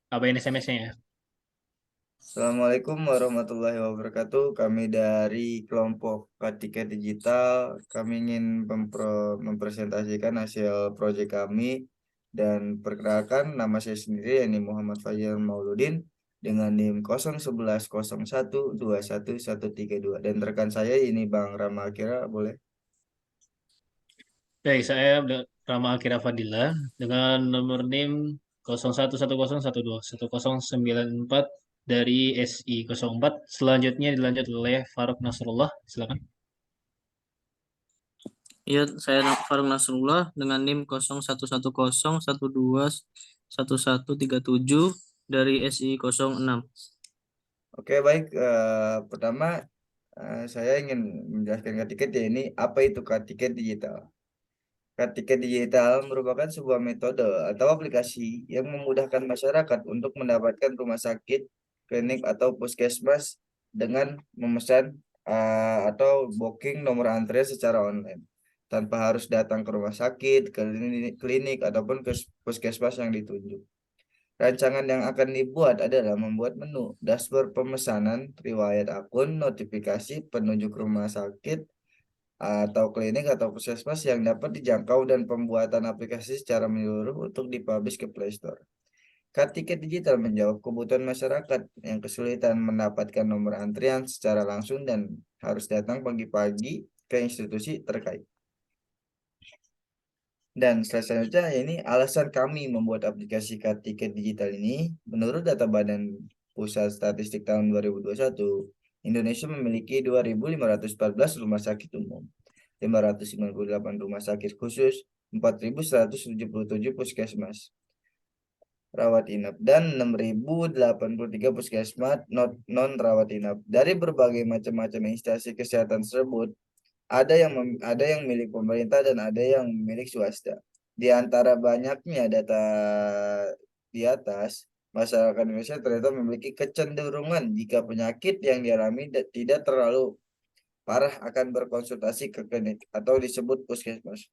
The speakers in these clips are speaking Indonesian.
Apa ini SMS-nya ya? Assalamualaikum warahmatullahi wabarakatuh. Kami dari kelompok K3 Digital. Kami ingin mempresentasikan hasil proyek kami dan perkenalkan nama saya sendiri yakni Muhammad Fajar Mauludin dengan NIM 0112121132 dan rekan saya ini Bang Rama Akira, boleh? Baik, saya Rama Akira Fadila dengan nomor NIM 0110121094 dari SI 04. Selanjutnya dilanjut oleh Faruk Nasrullah. Silakan. Iya, saya Faruk Nasrullah dengan NIM 0110121137 dari SI 06. Oke, baik. Pertama, saya ingin menjelaskan K3 ya ini apa itu K3 Digital. Tiket digital merupakan sebuah metode atau aplikasi yang memudahkan masyarakat untuk mendapatkan rumah sakit, klinik, atau puskesmas dengan memesan atau booking nomor antrian secara online tanpa harus datang ke rumah sakit, klinik ataupun ke puskesmas yang ditunjuk. Rancangan yang akan dibuat adalah membuat menu, dashboard pemesanan, riwayat akun, notifikasi, penunjuk rumah sakit, atau klinik atau puskesmas yang dapat dijangkau dan pembuatan aplikasi secara menyeluruh untuk dipublish ke Play Store. Tiket digital menjawab kebutuhan masyarakat yang kesulitan mendapatkan nomor antrian secara langsung dan harus datang pagi-pagi ke institusi terkait. Dan selanjutnya ini alasan kami membuat aplikasi tiket digital ini. Menurut data Badan Pusat Statistik tahun 2021, Indonesia memiliki 2.514 rumah sakit umum, 598 rumah sakit khusus, 4.177 puskesmas rawat inap, dan 6.083 puskesmas non rawat inap. Dari berbagai macam-macam instansi kesehatan tersebut, ada yang milik pemerintah dan ada yang milik swasta. Di antara banyaknya data di atas, masyarakat Indonesia ternyata memiliki kecenderungan jika penyakit yang dialami tidak terlalu parah akan berkonsultasi ke klinik atau disebut puskesmas.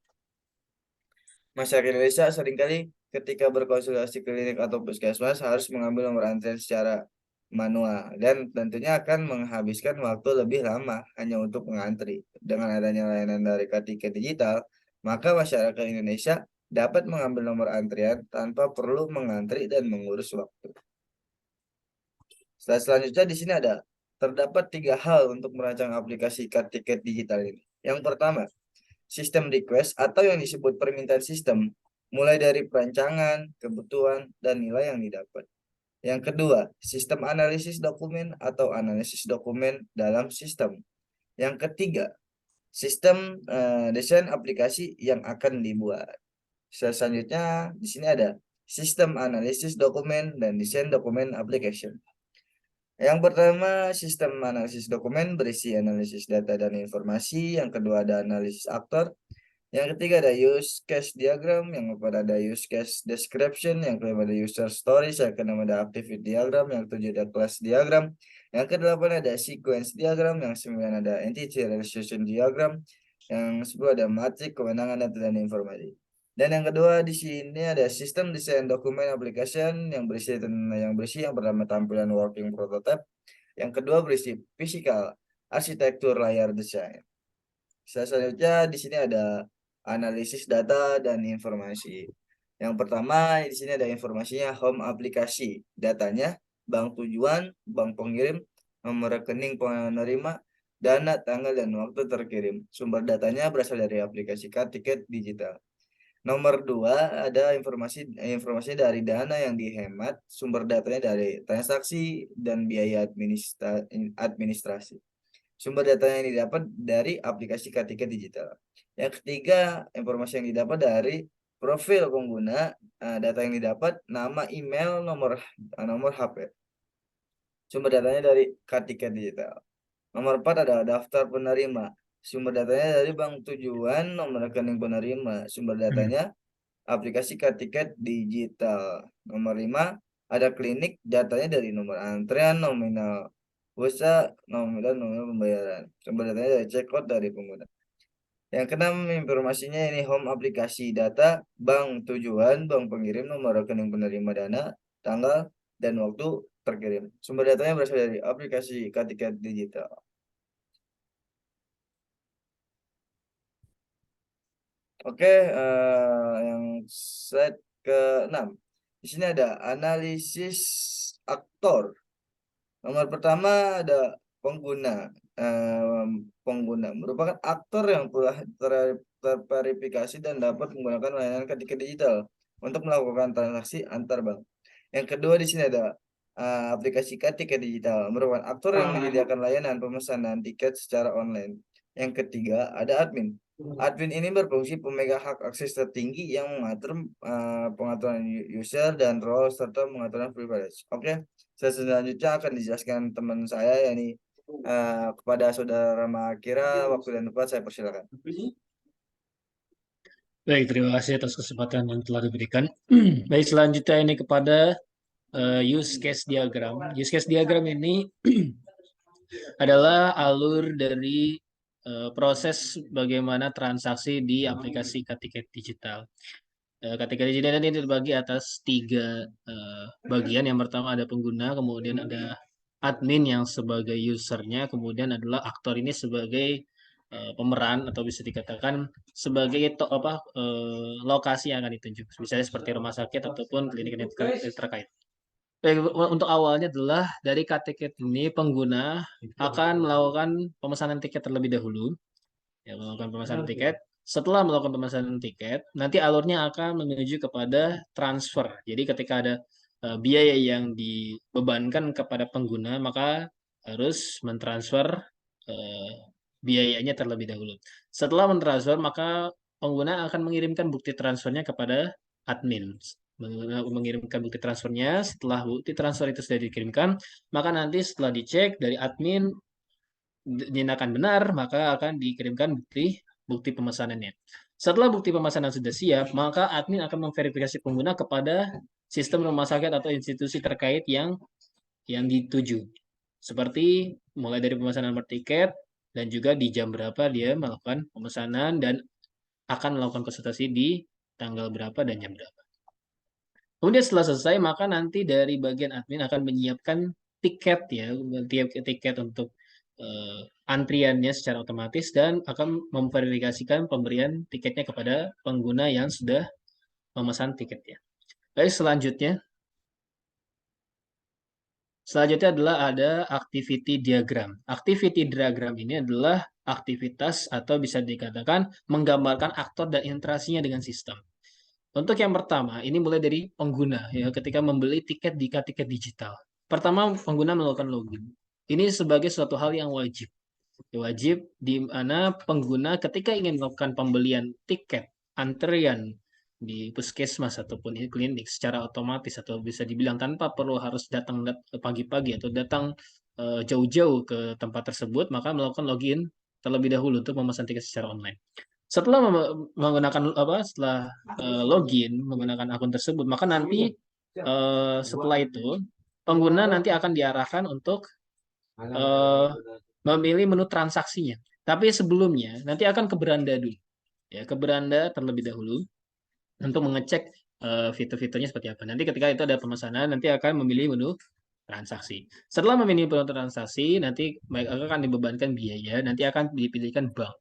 Masyarakat Indonesia seringkali ketika berkonsultasi klinik atau puskesmas harus mengambil nomor antrian secara manual dan tentunya akan menghabiskan waktu lebih lama hanya untuk mengantri. Dengan adanya layanan dari K3 Digital, maka masyarakat Indonesia dapat mengambil nomor antrian tanpa perlu mengantri dan mengurus waktu. Selanjutnya di sini terdapat 3 hal untuk merancang aplikasi K3 Digital ini. Yang pertama, sistem request atau yang disebut permintaan sistem, mulai dari perancangan, kebutuhan, dan nilai yang didapat. Yang kedua, sistem analisis dokumen atau analisis dokumen dalam sistem. Yang ketiga, sistem desain aplikasi yang akan dibuat. Selanjutnya di sini ada sistem analisis dokumen dan desain dokumen application. Yang pertama, sistem analisis dokumen berisi analisis data dan informasi. Yang kedua ada analisis aktor. Yang ketiga ada use case diagram, yang keempat ada use case description, yang kelima ada user stories, yang keenam ada activity diagram, yang ketujuh ada class diagram, yang kedelapan ada sequence diagram, yang sembilan ada entity relation diagram, yang 10 ada matrix kewenangan dan informasi. Dan yang kedua di sini ada sistem desain dokumen application yang pertama tampilan working prototype, yang kedua berisi physical arsitektur layar desain. Selanjutnya di sini ada analisis data dan informasi. Yang pertama di sini ada informasinya home aplikasi, datanya bank tujuan, bank pengirim, nomor rekening penerima, dana, tanggal, dan waktu terkirim. Sumber datanya berasal dari aplikasi tiket digital. Nomor 2 ada informasi dari dana yang dihemat, sumber datanya dari transaksi dan biaya administrasi. Sumber data yang didapat dari aplikasi K3 Digital. Yang ketiga, informasi yang didapat dari profil pengguna, data yang didapat nama, email, nomor HP. Sumber datanya dari K3 Digital. Nomor 4 ada daftar penerima. Sumber datanya dari bank tujuan, nomor rekening penerima. Sumber datanya aplikasi K3 Digital. Nomor 5 ada klinik, datanya dari nomor antrean, nominal pulsa, nominal pembayaran. Sumber datanya dari checkout dari pengguna. Yang keenam informasinya ini home aplikasi, data bank tujuan, bank pengirim, nomor rekening penerima dana, tanggal, dan waktu terkirim. Sumber datanya berasal dari aplikasi K-Tiket Digital. Oke, yang slide ke-6. Di sini ada analisis aktor. Nomor pertama ada pengguna. Pengguna merupakan aktor yang telah terverifikasi dan dapat menggunakan layanan K-Tiket Digital untuk melakukan transaksi antar bank. Yang kedua di sini ada aplikasi K-Tiket Digital, merupakan aktor yang menyediakan layanan pemesanan tiket secara online. Yang ketiga ada admin. Admin ini berfungsi pemegang hak akses tertinggi yang mengatur pengaturan user dan role serta pengaturan privilege. Oke, selanjutnya akan dijelaskan teman saya yakni kepada saudara Makira. Waktu dan tempat saya persilakan. Baik, terima kasih atas kesempatan yang telah diberikan. Baik, selanjutnya ini kepada use case diagram. Use case diagram ini adalah alur dari proses bagaimana transaksi di aplikasi K-Tiket Digital. K-Tiket Digital ini terbagi atas 3 bagian. Yang pertama ada pengguna, kemudian ada admin yang sebagai usernya, kemudian adalah aktor ini sebagai pemeran atau bisa dikatakan sebagai lokasi yang akan ditunjuk, misalnya seperti rumah sakit ataupun klinik yang terkait. Baik, untuk awalnya adalah dari K-Tiket ini pengguna akan melakukan pemesanan tiket terlebih dahulu, ya, melakukan pemesanan tiket. Setelah melakukan pemesanan tiket, nanti alurnya akan menuju kepada transfer. Jadi ketika ada biaya yang dibebankan kepada pengguna, maka harus mentransfer eh, biayanya terlebih dahulu. Setelah mentransfer, maka pengguna akan mengirimkan bukti transfernya kepada admin. Mengirimkan bukti transfernya, setelah bukti transfer itu sudah dikirimkan, maka nanti setelah dicek dari admin dinyatakan benar, maka akan dikirimkan bukti pemesanannya. Setelah bukti pemesanan sudah siap, maka admin akan memverifikasi pengguna kepada sistem rumah sakit atau institusi terkait yang dituju. Seperti mulai dari pemesanan nomor tiket dan juga di jam berapa dia melakukan pemesanan dan akan melakukan konsultasi di tanggal berapa dan jam berapa. Kemudian setelah selesai, maka nanti dari bagian admin akan menyiapkan tiket ya, tiket untuk antriannya secara otomatis dan akan memverifikasikan pemberian tiketnya kepada pengguna yang sudah memesan tiketnya. Baik, selanjutnya adalah ada activity diagram. Activity diagram ini adalah aktivitas atau bisa dikatakan menggambarkan aktor dan interaksinya dengan sistem. Untuk yang pertama, ini mulai dari pengguna ya ketika membeli tiket di K-Tiket Digital. Pertama, pengguna melakukan login. Ini sebagai suatu hal yang wajib. Wajib di mana pengguna ketika ingin melakukan pembelian tiket antrian di puskesmas ataupun di klinik secara otomatis atau bisa dibilang tanpa perlu harus datang pagi-pagi atau datang jauh-jauh ke tempat tersebut, maka melakukan login terlebih dahulu untuk memesan tiket secara online. Setelah setelah login menggunakan akun tersebut, maka nanti setelah itu pengguna nanti akan diarahkan untuk memilih menu transaksinya. Tapi sebelumnya nanti akan ke beranda dulu, ya ke beranda terlebih dahulu untuk mengecek fitur-fiturnya seperti apa. Nanti ketika itu ada pemesanan, nanti akan memilih menu transaksi. Setelah memilih menu transaksi, nanti akan dibebankan biaya, nanti akan dipilihkan bank.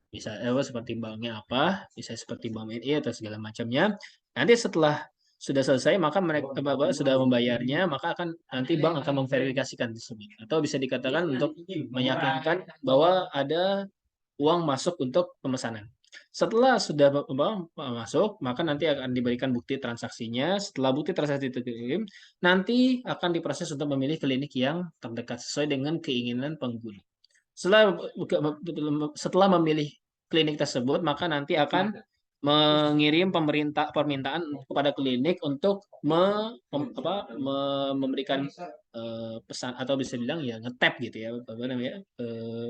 Bisa seperti banknya apa, bisa seperti bank BNI atau segala macamnya. Nanti setelah sudah selesai, maka mereka sudah membayarnya, maka akan nanti bank akan memverifikasikan tersebut. Atau bisa dikatakan untuk meyakinkan bahwa ada uang masuk untuk pemesanan. Setelah sudah masuk, maka nanti akan diberikan bukti transaksinya. Setelah bukti transaksi itu dikirim, nanti akan diproses untuk memilih klinik yang terdekat sesuai dengan keinginan pengguna. Setelah memilih klinik tersebut, maka nanti akan mengirim permintaan kepada klinik untuk memberikan pesan atau bisa bilang ya ngetap gitu ya apa namanya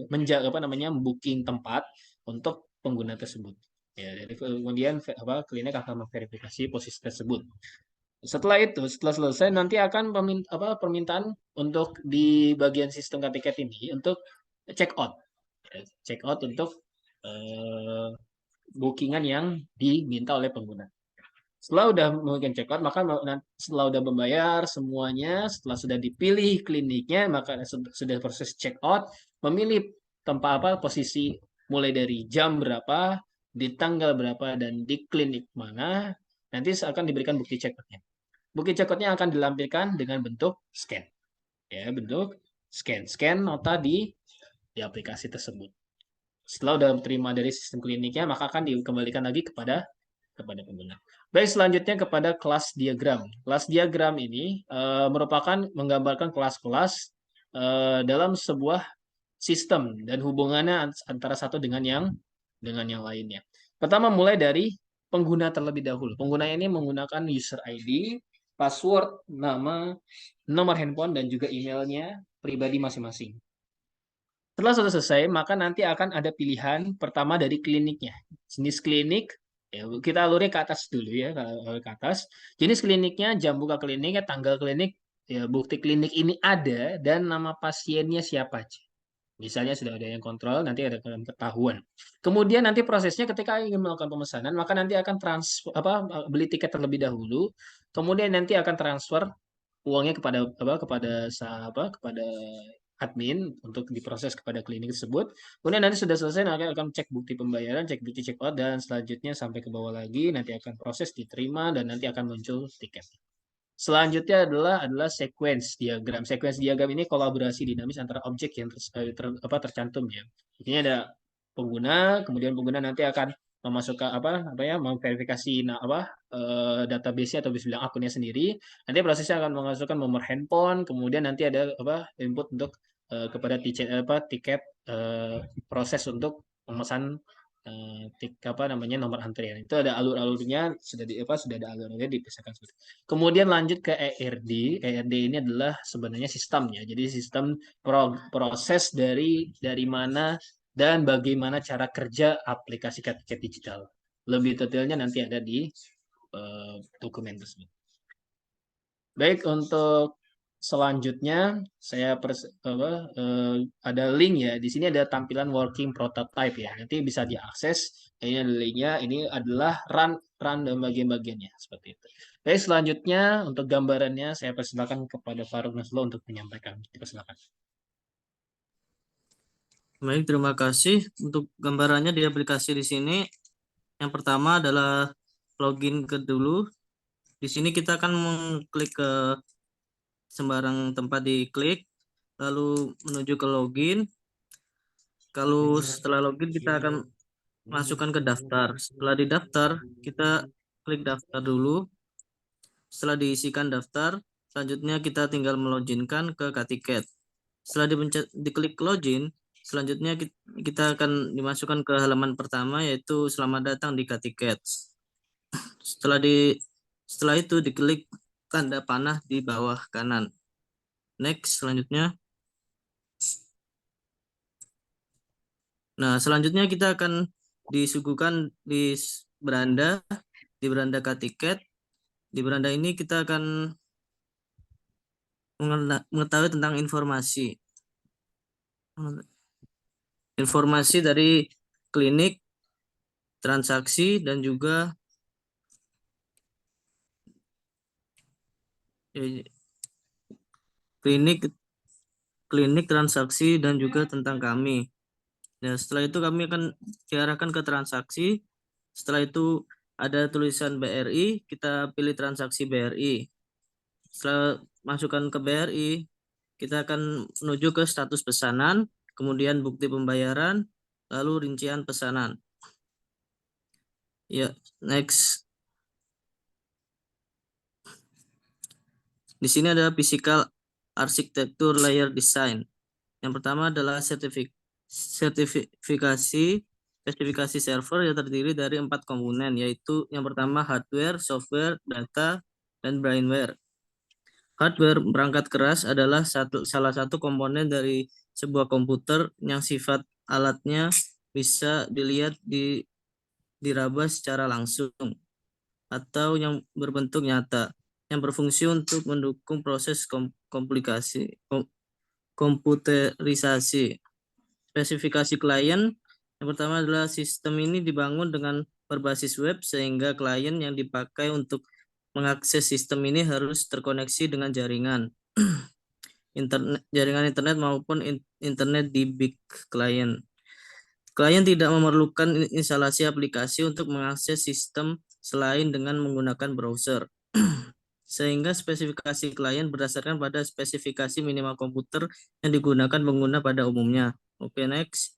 menjaga booking tempat untuk pengguna tersebut ya. Jadi kemudian klinik akan memverifikasi posisi tersebut. Setelah selesai nanti akan permintaan untuk di bagian sistem K-Tiket ini untuk check out untuk bookingan yang diminta oleh pengguna. Setelah udah memberikan checkout, maka setelah udah membayar semuanya, setelah sudah dipilih kliniknya, maka sudah proses checkout, memilih tempat apa posisi mulai dari jam berapa, di tanggal berapa, dan di klinik mana, nanti akan diberikan bukti checkoutnya. Bukti checkoutnya akan dilampirkan dengan bentuk scan, ya bentuk scan nota di aplikasi tersebut. Setelah udah terima dari sistem kliniknya, maka akan dikembalikan lagi kepada pengguna. Baik, selanjutnya kepada kelas diagram. Kelas diagram ini merupakan menggambarkan kelas-kelas dalam sebuah sistem dan hubungannya antara satu dengan yang lainnya. Pertama mulai dari pengguna terlebih dahulu. Pengguna ini menggunakan user ID, password, nama, nomor handphone, dan juga emailnya pribadi masing-masing. Setelah sudah selesai, maka nanti akan ada pilihan pertama dari kliniknya. Jenis klinik, ya kita alurnya ke atas dulu ya, ke atas. Jenis kliniknya, jam buka kliniknya, tanggal klinik, ya bukti klinik ini ada, dan nama pasiennya siapa aja. Misalnya sudah ada yang kontrol, nanti ada ketahuan. Kemudian nanti prosesnya ketika ingin melakukan pemesanan, maka nanti akan beli tiket terlebih dahulu. Kemudian nanti akan transfer uangnya kepada admin untuk diproses kepada klinik tersebut. Kemudian nanti sudah selesai, nanti akan cek bukti pembayaran, cek bukti check out, dan selanjutnya sampai ke bawah lagi, nanti akan proses diterima, dan nanti akan muncul tiket. Selanjutnya adalah sequence diagram. Sequence diagram ini kolaborasi dinamis antara objek yang tercantum ya. Ini ada pengguna, kemudian pengguna nanti akan memasukkan memverifikasi database atau bisa bilang akunnya sendiri. Nanti prosesnya akan memasukkan nomor handphone, kemudian nanti ada input untuk kepada tiket proses untuk memesan nomor antrian. Itu ada alur-alurnya sudah ada alurnya dipisahkan. Kemudian lanjut ke ERD. ERD ini adalah sebenarnya sistemnya. Jadi sistem proses dari mana dan bagaimana cara kerja aplikasi tiket digital. Lebih detailnya nanti ada di dokumen tersebut. Baik, untuk selanjutnya saya ada link ya. Di sini ada tampilan working prototype ya. Nanti bisa diakses. Ini ada linknya. Ini adalah run dan bagian-bagiannya seperti itu. Baik, selanjutnya untuk gambarannya saya persilakan kepada Faruk Naslo untuk menyampaikan. Dipersilakan. Baik, terima kasih. Untuk gambarannya di aplikasi di sini, yang pertama adalah login ke dulu. Di sini kita akan mengklik ke sembarang tempat diklik, lalu menuju ke login. Kalau setelah login kita akan masukkan ke daftar. Setelah didaftar, kita klik daftar dulu. Setelah diisikan daftar, selanjutnya kita tinggal meloginkan ke Ktiket. Setelah diklik login, selanjutnya kita akan dimasukkan ke halaman pertama, yaitu selamat datang di Ktiket. Setelah itu diklik tanda panah di bawah kanan. Next, selanjutnya. Nah, selanjutnya kita akan disuguhkan di beranda Ktiket. Di beranda ini kita akan mengetahui tentang informasi dari klinik, transaksi, dan juga klinik, transaksi, dan juga tentang kami. Nah, setelah itu kami akan diarahkan ke transaksi. Setelah itu ada tulisan BRI, kita pilih transaksi BRI. Setelah masukkan ke BRI, kita akan menuju ke status pesanan, kemudian bukti pembayaran, lalu rincian pesanan. Ya, next. Di sini ada physical architecture layer design. Yang pertama adalah spesifikasi server yang terdiri dari 4 komponen, yaitu yang pertama hardware, software, data, dan brainware. Hardware perangkat keras adalah salah satu komponen dari sebuah komputer yang sifat alatnya bisa dilihat diraba secara langsung atau yang berbentuk nyata, yang berfungsi untuk mendukung proses komputerisasi. Spesifikasi klien yang pertama adalah sistem ini dibangun dengan berbasis web sehingga klien yang dipakai untuk mengakses sistem ini harus terkoneksi dengan jaringan internet maupun internet di big client. Klien tidak memerlukan instalasi aplikasi untuk mengakses sistem selain dengan menggunakan browser. Sehingga spesifikasi klien berdasarkan pada spesifikasi minimal komputer yang digunakan pengguna pada umumnya. Oke, next.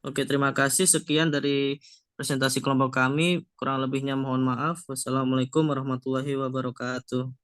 Oke, terima kasih. Sekian dari presentasi kelompok kami. Kurang lebihnya mohon maaf. Wassalamualaikum warahmatullahi wabarakatuh.